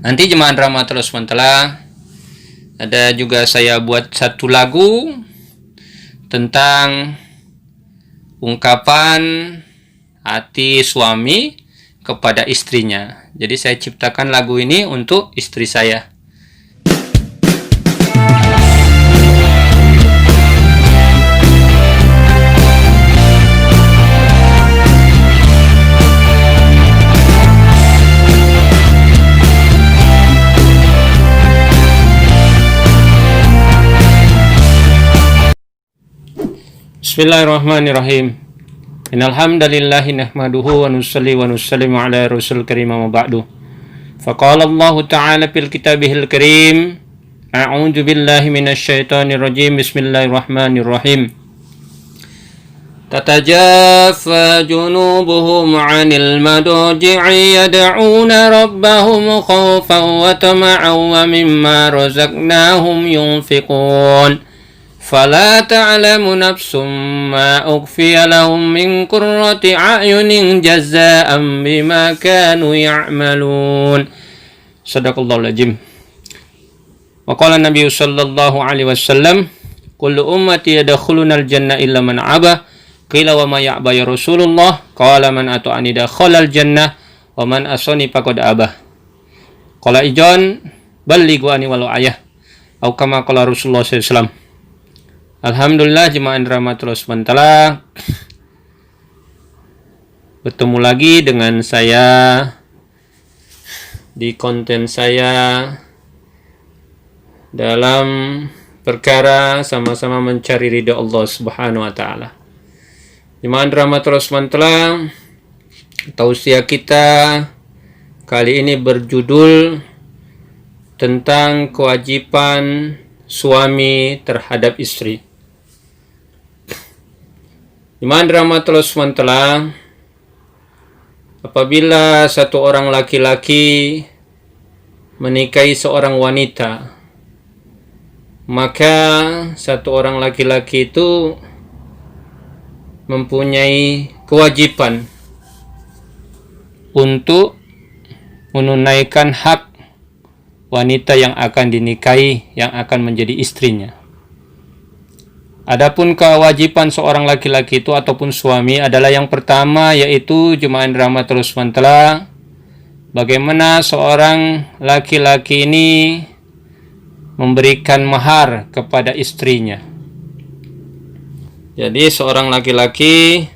Nanti jemaah rahmatul Allah, ada juga saya buat satu lagu tentang ungkapan hati suami kepada istrinya. Jadi saya ciptakan lagu ini untuk istri saya. Bismillahirrahmanirrahim. Innal hamdalillahi nahmaduhu wa nusalli wa nusallimu ala rasul karim wa ba'du. Faqala Allah ta'ala fil kitabihil karim, a'udzu billahi minasy syaithanir rajim. Bismillahirrahmanirrahim. Tatajafa junubuhum 'anil madaji'i yad'una rabbahum khawfan wa tama'an wa mimma razaqnahum yunfiqun. فلا تعلم نفس ما أخفي لهم من قرة أعين جزاء بما كانوا يعملون. Sadaqallahul azim. Wa qala Nabi sallallahu alaihi wasallam, kullu ummati yadkhulunal jannah illa man aba. Qila wa ma ya'ba ya Rasulullah? Qala man ata'ani dakhalal jannah wa man asani faqad aba. Qala ijon ballighu ani walau ayah. Atau kama qala Rasulullah sallallahu alaihi wasallam. Alhamdulillah jemaah rahmatullah SWT, bertemu lagi dengan saya di konten saya dalam perkara sama-sama mencari ridha Allah Subhanahu wa taala. Jemaah rahmatullah SWT, tausiah kita kali ini berjudul tentang kewajiban suami terhadap istri. Iman rahmatullah SWT, apabila satu orang laki-laki menikahi seorang wanita, maka satu orang laki-laki itu mempunyai kewajiban untuk menunaikan hak wanita yang akan dinikahi, yang akan menjadi istrinya. Adapun kewajiban seorang laki-laki itu ataupun suami adalah yang pertama, yaitu jemaah rahmatullah SWT, bagaimana seorang laki-laki ini memberikan mahar kepada istrinya. Jadi seorang laki-laki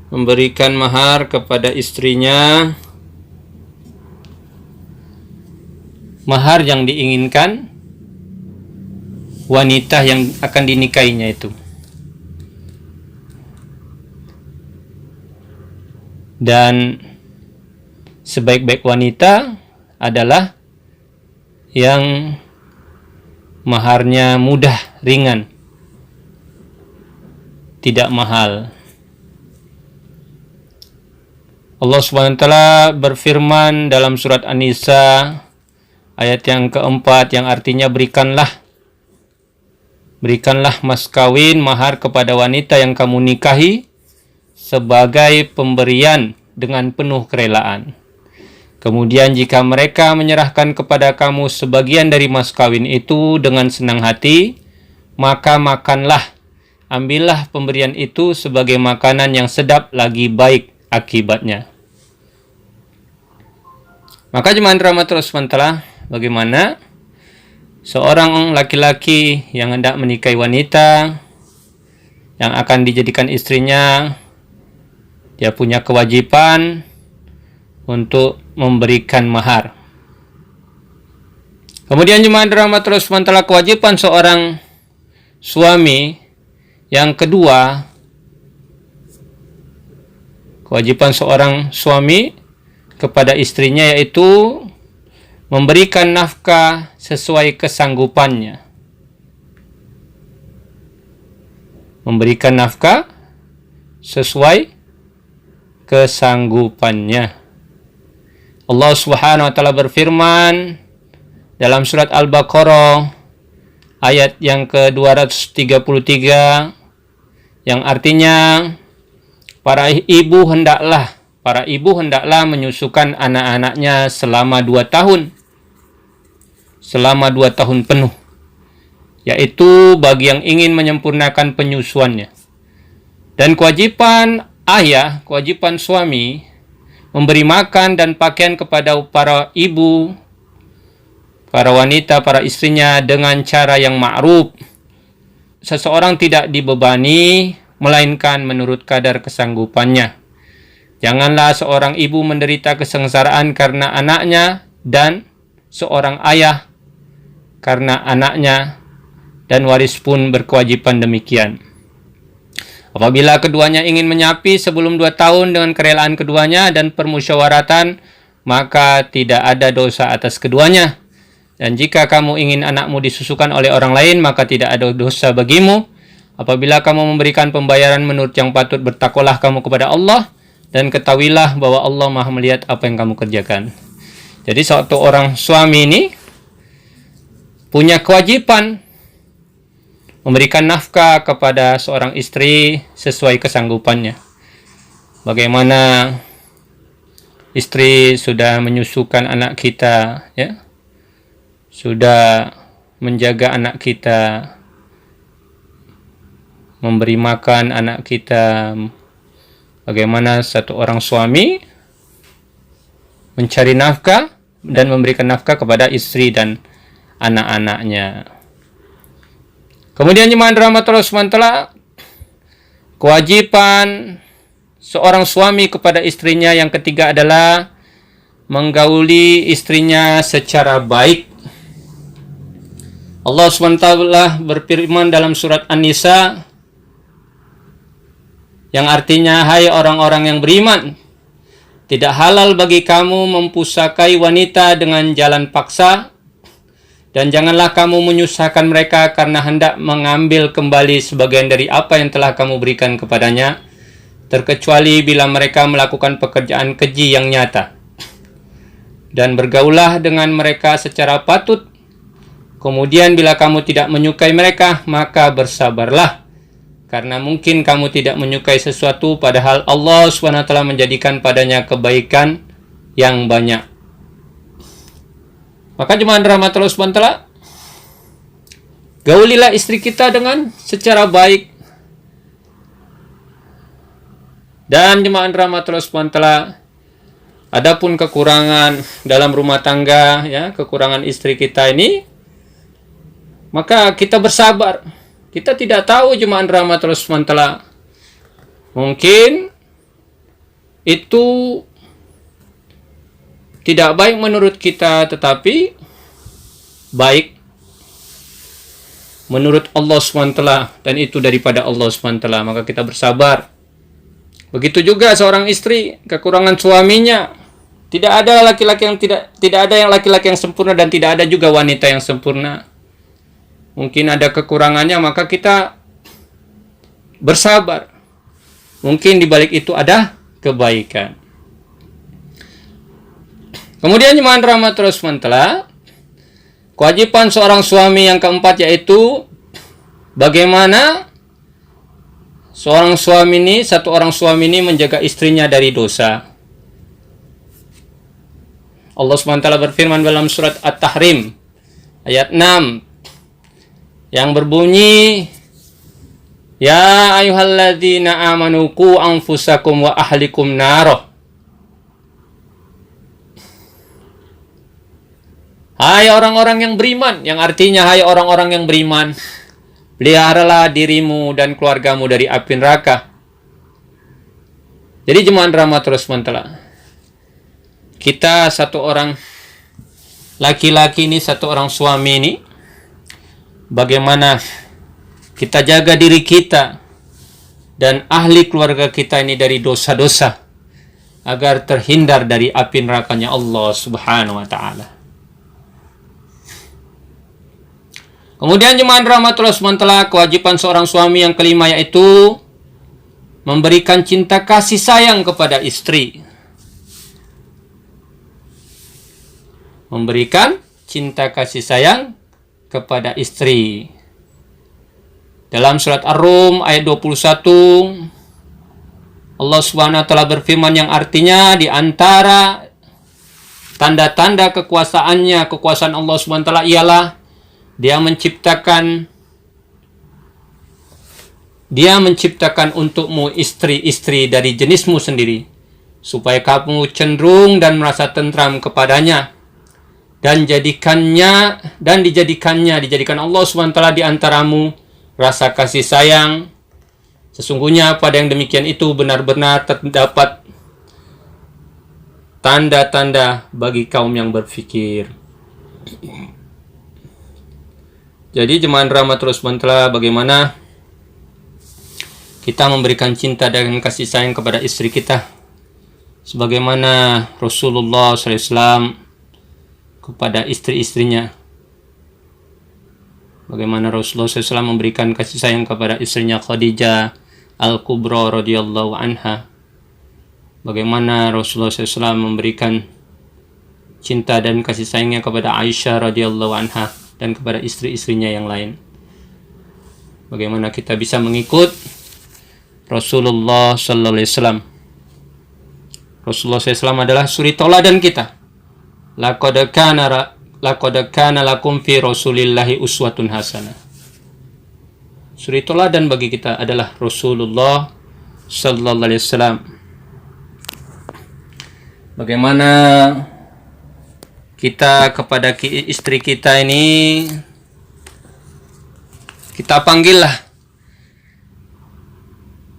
memberikan mahar kepada istrinya, mahar yang diinginkan wanita yang akan dinikahinya itu. Dan sebaik-baik wanita adalah yang maharnya mudah, ringan, tidak mahal. Allah Subhanahu wa taala berfirman dalam surat An-Nisa ayat yang keempat, yang artinya berikanlah mas kawin, mahar kepada wanita yang kamu nikahi sebagai pemberian dengan penuh kerelaan. Kemudian jika mereka menyerahkan kepada kamu sebagian dari mas kawin itu dengan senang hati, maka makanlah, ambillah pemberian itu sebagai makanan yang sedap lagi baik akibatnya. Maka jemaah rahmatullah SWT, bagaimana seorang laki-laki yang hendak menikahi wanita yang akan dijadikan istrinya, dia punya kewajiban untuk memberikan mahar. Kemudian jemaah rahmatullah SWT, kewajiban seorang suami yang kedua, kewajiban seorang suami kepada istrinya yaitu memberikan nafkah sesuai kesanggupannya. Memberikan nafkah sesuai kesanggupannya. Allah Subhanahu wa taala berfirman dalam surat Al-Baqarah ayat yang ke-233, yang artinya para ibu hendaklah menyusukan anak-anaknya selama 2 tahun selama 2 tahun penuh, yaitu bagi yang ingin menyempurnakan penyusuannya. Dan kewajiban ayah, kewajiban suami, memberi makan dan pakaian kepada para ibu, para wanita, para istrinya dengan cara yang ma'ruf. Seseorang tidak dibebani, melainkan menurut kadar kesanggupannya. Janganlah seorang ibu menderita kesengsaraan karena anaknya, dan seorang ayah karena anaknya, dan waris pun berkewajiban demikian. Apabila keduanya ingin menyapi sebelum 2 tahun dengan kerelaan keduanya dan permusyawaratan, maka tidak ada dosa atas keduanya. Dan jika kamu ingin anakmu disusukan oleh orang lain, maka tidak ada dosa bagimu. Apabila kamu memberikan pembayaran menurut yang patut, bertakwalah kamu kepada Allah, dan ketahuilah bahwa Allah Maha melihat apa yang kamu kerjakan. Jadi suatu orang suami ini punya kewajiban memberikan nafkah kepada seorang istri sesuai kesanggupannya. Bagaimana istri sudah menyusukan anak kita, ya, sudah menjaga anak kita, memberi makan anak kita. Bagaimana satu orang suami mencari nafkah dan memberikan nafkah kepada istri dan anak-anaknya. Kemudian jemaah rahmatullah SWT, kewajiban seorang suami kepada istrinya yang ketiga adalah menggauli istrinya secara baik. Allah SWT berfirman dalam surat An-Nisa yang artinya, hai orang-orang yang beriman, tidak halal bagi kamu mempusakai wanita dengan jalan paksa, dan janganlah kamu menyusahkan mereka karena hendak mengambil kembali sebagian dari apa yang telah kamu berikan kepadanya, terkecuali bila mereka melakukan pekerjaan keji yang nyata. Dan bergaulah dengan mereka secara patut. Kemudian bila kamu tidak menyukai mereka, maka bersabarlah, karena mungkin kamu tidak menyukai sesuatu padahal Allah SWT menjadikan padanya kebaikan yang banyak. Maka jemaah rahmatullah SWT, gaulilah istri kita dengan secara baik. Dan jemaah rahmatullah SWT, adapun kekurangan dalam rumah tangga, ya, kekurangan istri kita ini, maka kita bersabar. Kita tidak tahu jemaah rahmatullah SWT, mungkin itu tidak baik menurut kita, tetapi baik menurut Allah SWT, dan itu daripada Allah SWT, maka kita bersabar. Begitu juga seorang istri, kekurangan suaminya. Tidak ada laki-laki yang tidak ada yang laki-laki yang sempurna, dan tidak ada juga wanita yang sempurna. Mungkin ada kekurangannya, maka kita bersabar. Mungkin di balik itu ada kebaikan. Kemudian jemaah rahmatullah SWT, kewajiban seorang suami yang keempat yaitu bagaimana satu orang suami ini menjaga istrinya dari dosa. Allah SWT berfirman dalam surat At-Tahrim ayat 6 yang berbunyi, ya ayyuhalladzina amanu qu anfusakum wa ahlikum naro. Hai orang-orang yang beriman, yang artinya hai orang-orang yang beriman, peliharalah dirimu dan keluargamu dari api neraka. Jadi jemaah rahmatullah SWT, kita satu orang laki-laki ini, satu orang suami ini, bagaimana kita jaga diri kita dan ahli keluarga kita ini dari dosa-dosa, agar terhindar dari api nerakanya Allah Subhanahu wa Ta'ala. Kemudian jemaah rahmatullah SWT, kewajiban seorang suami yang kelima yaitu memberikan cinta kasih sayang kepada istri. Memberikan cinta kasih sayang kepada istri. Dalam surat Ar-Rum ayat 21, Allah SWT berfirman yang artinya, di antara tanda-tanda kekuasaannya, kekuasaan Allah SWT ialah Dia menciptakan untukmu istri-istri dari jenismu sendiri, supaya kamu cenderung dan merasa tentram kepadanya, dan dijadikan Allah SWT di antaramu rasa kasih sayang. Sesungguhnya pada yang demikian itu benar-benar terdapat tanda-tanda bagi kaum yang berfikir. Jadi jemaah rahmatul SWT, bagaimana kita memberikan cinta dan kasih sayang kepada istri kita, sebagaimana Rasulullah SAW kepada istri-istrinya. Bagaimana Rasulullah SAW memberikan kasih sayang kepada istrinya Khadijah Al-Kubra radhiyallahu anha. Bagaimana Rasulullah SAW memberikan cinta dan kasih sayangnya kepada Aisyah radhiyallahu anha dan kepada istri-istrinya yang lain. Bagaimana kita bisa mengikut Rasulullah sallallahu alaihi wasallam. Rasulullah SAW adalah suri tauladan kita. Laqad kana lakum fi Rasulillahi uswatun hasanah. Suri tauladan bagi kita adalah Rasulullah sallallahu alaihi wasallam. Bagaimana kita kepada istri kita ini, kita panggillah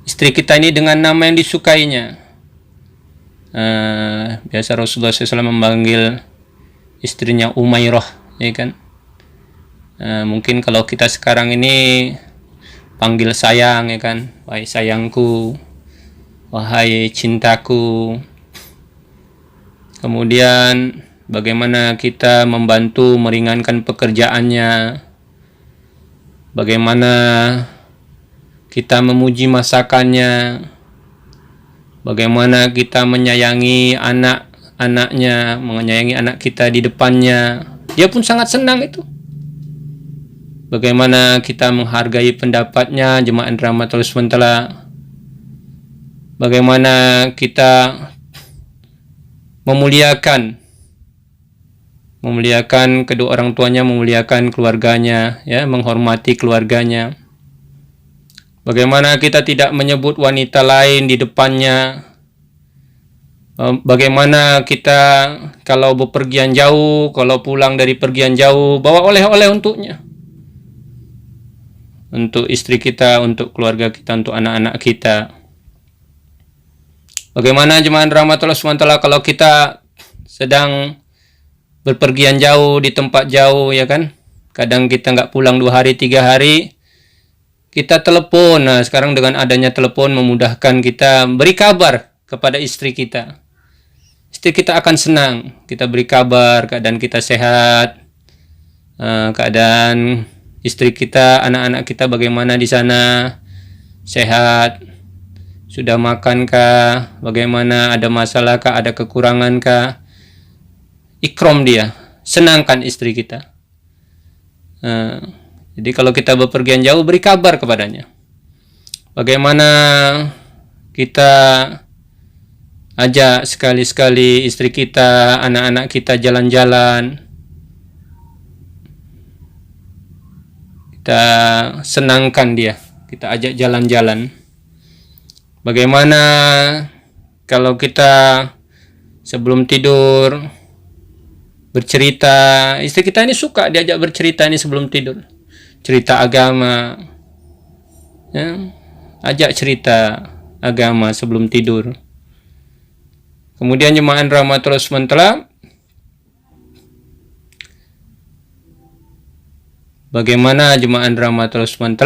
istri kita ini dengan nama yang disukainya. Biasa Rasulullah SAW memanggil istrinya Umairah, ya kan? Mungkin kalau kita sekarang ini panggil sayang, ya kan? Wahai sayangku, wahai cintaku. Kemudian bagaimana kita membantu meringankan pekerjaannya, bagaimana kita memuji masakannya, bagaimana kita menyayangi anak-anaknya, menyayangi anak kita di depannya. Dia pun sangat senang itu. Bagaimana kita menghargai pendapatnya, jemaah rahmatul SWT. Bagaimana kita memuliakan kedua orang tuanya, memuliakan keluarganya, ya, menghormati keluarganya. Bagaimana kita tidak menyebut wanita lain di depannya. Bagaimana kita kalau bepergian jauh, kalau pulang dari pergian jauh, bawa oleh-oleh untuknya. Untuk istri kita, untuk keluarga kita, untuk anak-anak kita. Bagaimana jemaah rahmatullah SWT kalau kita sedang berpergian jauh di tempat jauh, ya kan? Kadang kita nggak pulang 2 hari, 3 hari. Kita telepon. Nah, sekarang dengan adanya telepon memudahkan kita beri kabar kepada istri kita. Istri kita akan senang. Kita beri kabar keadaan kita sehat, keadaan istri kita, anak-anak kita bagaimana di sana, sehat, sudah makankah, bagaimana, ada masalahkah, ada kekurangankah. Ikram dia, senangkan istri kita. Jadi kalau kita bepergian jauh, beri kabar kepadanya. Bagaimana kita ajak sekali-sekali istri kita, anak-anak kita jalan-jalan. Kita senangkan dia, kita ajak jalan-jalan. Bagaimana kalau kita sebelum tidur bercerita, istri kita ini suka diajak bercerita ini sebelum tidur. Cerita agama, ya, ajak cerita agama sebelum tidur. Kemudian jemaah rahmatullah SWT, bagaimana jemaah rahmatullah SWT,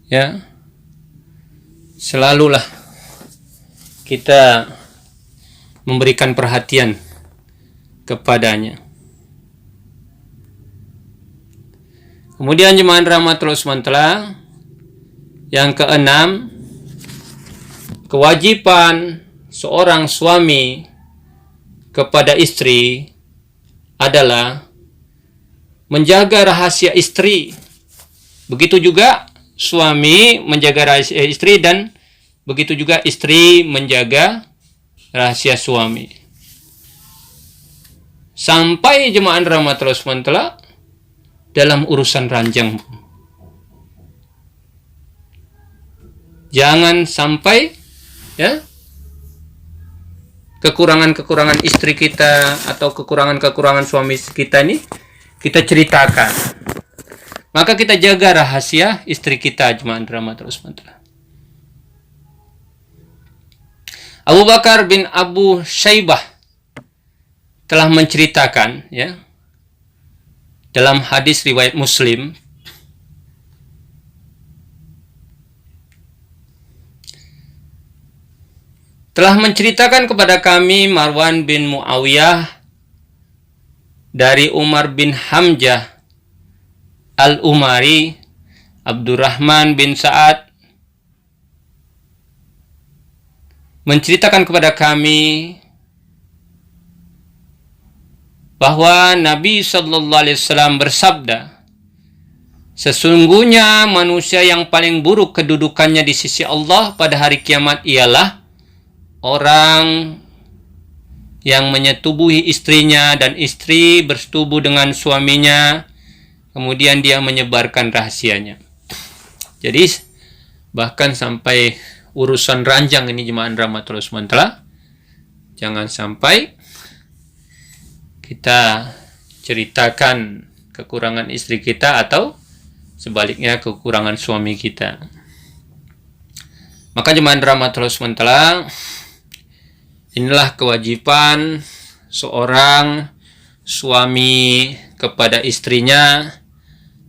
ya, selalulah kita memberikan perhatian kepadanya. Kemudian jemaah rahmatullah SWT, yang keenam, kewajiban seorang suami kepada istri adalah menjaga rahasia istri. Begitu juga suami menjaga rahasia istri, dan begitu juga istri menjaga rahasia suami. sampai jemaah rahmatul Allah dalam urusan ranjang. Jangan sampai ya kekurangan-kekurangan istri kita atau kekurangan-kekurangan suami kita ini kita ceritakan. Maka kita jaga rahasia istri kita, jemaah rahmatul Allah. Abu Bakar bin Abu Syaibah telah menceritakan ya dalam hadis riwayat Muslim, telah menceritakan kepada kami Marwan bin Muawiyah dari Umar bin Hamzah Al-Umari, Abdurrahman bin Sa'ad menceritakan kepada kami bahwa Nabi Sallallahu Alaihi Wasallam bersabda, sesungguhnya manusia yang paling buruk kedudukannya di sisi Allah pada hari kiamat ialah orang yang menyetubuhi istrinya dan istri bersetubuh dengan suaminya, kemudian dia menyebarkan rahasianya. Jadi bahkan sampai urusan ranjang ini jemaah rahmatul Allah, jangan sampai kita ceritakan kekurangan istri kita atau sebaliknya kekurangan suami kita. Maka jemaah rahmatul Allah, inilah kewajiban seorang suami kepada istrinya,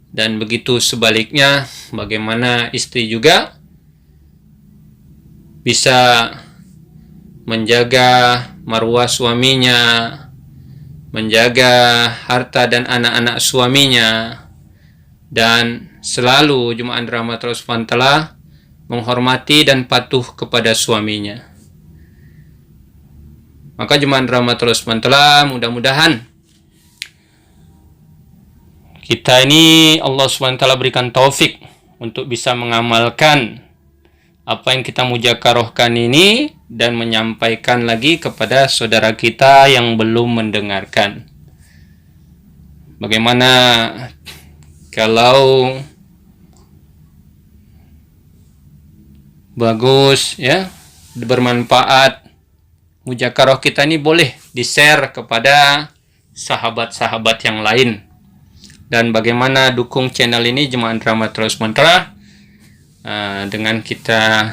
dan begitu sebaliknya bagaimana istri juga bisa menjaga marwah suaminya, menjaga harta dan anak-anak suaminya, dan selalu jemaah rahmatul Allah menghormati dan patuh kepada suaminya. Maka jemaah rahmatul Allah, mudah-mudahan kita ini Allah SWT berikan taufik untuk bisa mengamalkan apa yang kita mujakarohkan ini dan menyampaikan lagi kepada saudara kita yang belum mendengarkan. Bagaimana kalau bagus ya, bermanfaat, mujakaroh kita ini boleh di-share kepada sahabat-sahabat yang lain. Dan bagaimana dukung channel ini jemaah rahmatul Allah dengan kita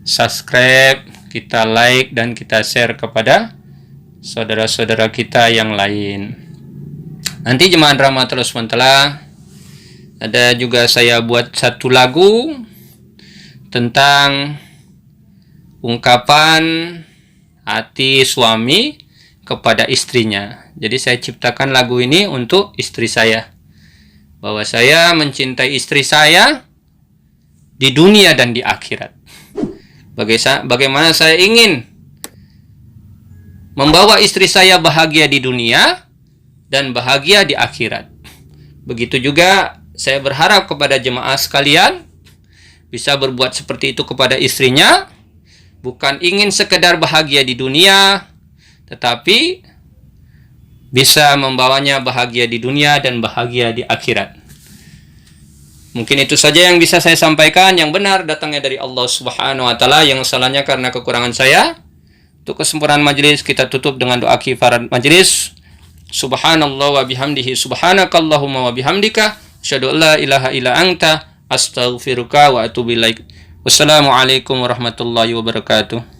subscribe, kita like, dan kita share kepada saudara-saudara kita yang lain. Nanti jemaah rahmatul Allah, ada juga saya buat satu lagu tentang ungkapan hati suami kepada istrinya. Jadi saya ciptakan lagu ini untuk istri saya, bahwa saya mencintai istri saya di dunia dan di akhirat. Bagaimana saya ingin membawa istri saya bahagia di dunia dan bahagia di akhirat. Begitu juga saya berharap kepada jemaah sekalian bisa berbuat seperti itu kepada istrinya, bukan ingin sekedar bahagia di dunia, tetapi bisa membawanya bahagia di dunia dan bahagia di akhirat. Mungkin itu saja yang bisa saya sampaikan. Yang benar datangnya dari Allah Subhanahu wa Ta'ala, yang salahnya karena kekurangan saya. Untuk kesempurnaan majelis kita tutup dengan doa kifarat majelis. Subhanallah wa bihamdihi, subhanakallahumma wa bihamdika, asyhadu an la ilaha illa anta, astaghfiruka wa atubu ilaik. Wassalamualaikum warahmatullahi wabarakatuh.